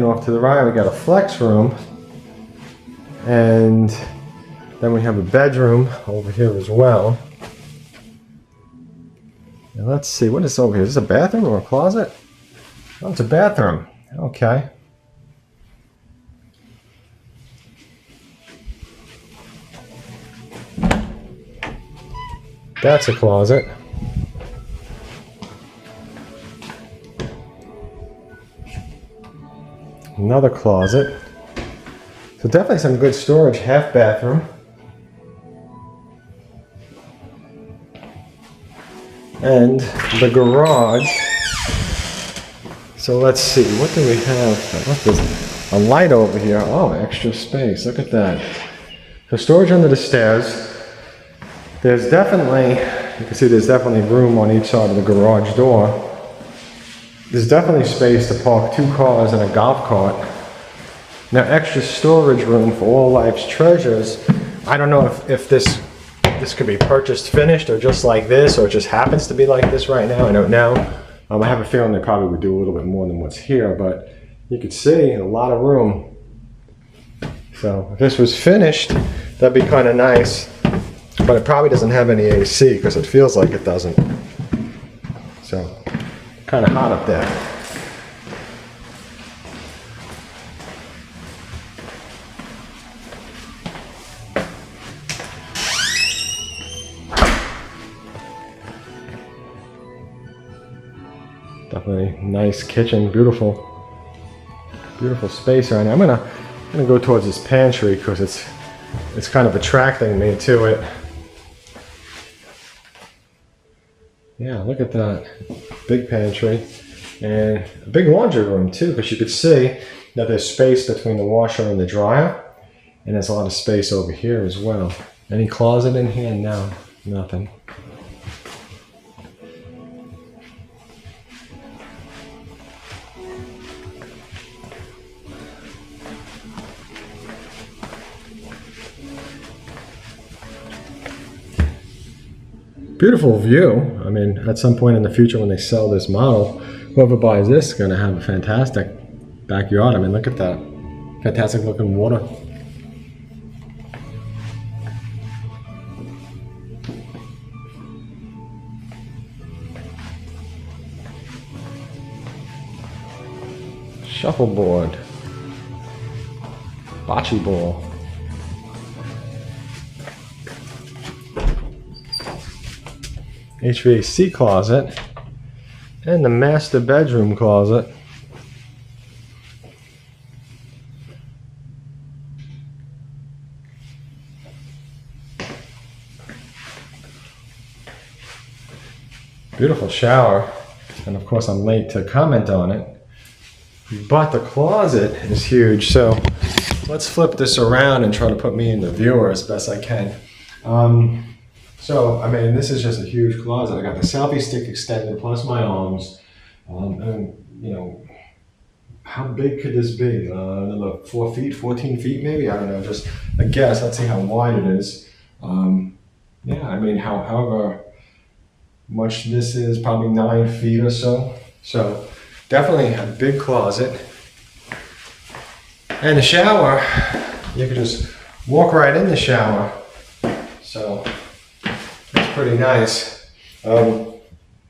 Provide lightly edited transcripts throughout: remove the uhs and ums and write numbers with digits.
Off to the right, we got a flex room, and then we have a bedroom over here as well. And let's see, what is over here? Is this a bathroom or a closet? Oh, it's a bathroom. Okay. That's a closet. Another closet. So definitely some good storage, half bathroom. And the garage. So let's see, what do we have? What's this? A light over here. Oh, extra space, look at that. So storage under the stairs. There's definitely, you can see there's definitely room on each side of the garage door. There's definitely space to park 2 cars and a golf cart. Now, extra storage room for all life's treasures. I don't know if this could be purchased finished or just like this, or it just happens to be like this right now. I don't know. I have a feeling they probably would do a little bit more than what's here, but you could see a lot of room. So if this was finished, that'd be kind of nice, but it probably doesn't have any AC because it feels like it doesn't. So kind of hot up there. Definitely nice kitchen, beautiful space right now. I'm gonna go towards this pantry because it's kind of attracting me to it. Yeah, look at that. Big pantry and a big laundry room too, because you could see that there's space between the washer and the dryer, and there's a lot of space over here as well. Any closet in here? No, nothing. Beautiful view. I mean, at some point in the future when they sell this model, whoever buys this is going to have a fantastic backyard. I mean, look at that. Fantastic looking water. Shuffleboard. Bocce ball. HVAC closet, and the master bedroom closet. Beautiful shower, and of course I'm late to comment on it, but the closet is huge. So let's flip this around and try to put me in the viewer as best I can. So, I mean, this is just a huge closet. I got the selfie stick extended plus my arms. And, you know, how big could this be? Another 4 feet, 14 feet maybe? I don't know, just a guess. Let's see how wide it is. Yeah, I mean, however much this is, probably 9 feet or so. So, definitely a big closet. And the shower, you could just walk right in the shower. So, it's pretty nice. Well,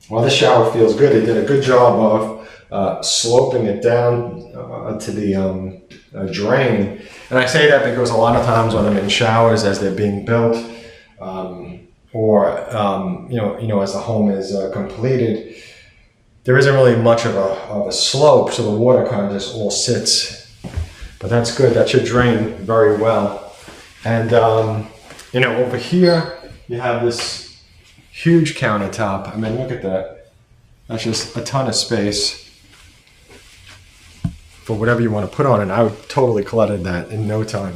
this shower feels good. They did a good job of sloping it down to the drain. And I say that because a lot of times when I'm in showers as they're being built, or you know, as the home is completed, there isn't really much of a slope, so the water kind of just all sits. But that's good. That should drain very well. And you know, over here you have this huge countertop. I mean, look at that. That's just a ton of space for whatever you want to put on it. I would totally clutter that in no time.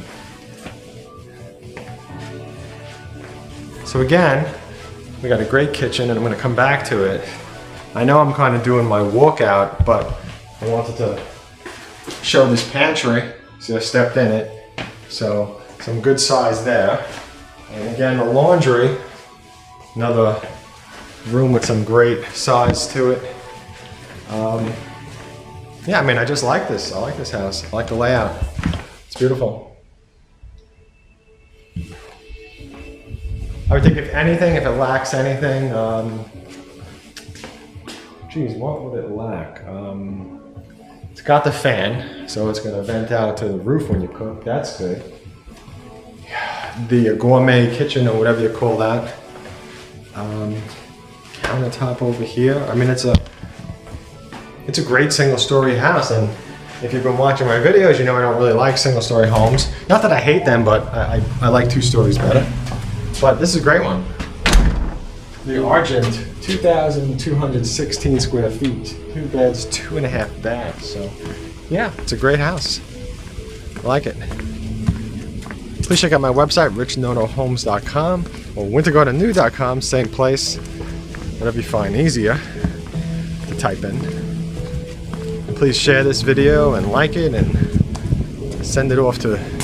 So again, we got a great kitchen, and I'm going to come back to it. I know I'm kind of doing my walkout, but I wanted to show this pantry. See, I stepped in it. So some good size there. And again, the laundry, another room with some great size to it. yeah, I mean, I just like this. I like this house. I like the layout. It's beautiful. I would think if anything, if it lacks anything, geez, what would it lack? It's got the fan, so it's going to vent out to the roof when you cook. That's good. The gourmet kitchen, or whatever you call that. Countertop over here. I mean, it's a great single-story house, and if you've been watching my videos, you know I don't really like single-story homes. Not that I hate them, but I like 2 stories better. But this is a great one. The Argent, 2,216 square feet, 2 beds, 2.5 baths. So, yeah, it's a great house. I like it. Please check out my website, richnotohomes.com, or wintergardennew.com, same place. Whatever you find easier to type in. And please share this video and like it and send it off to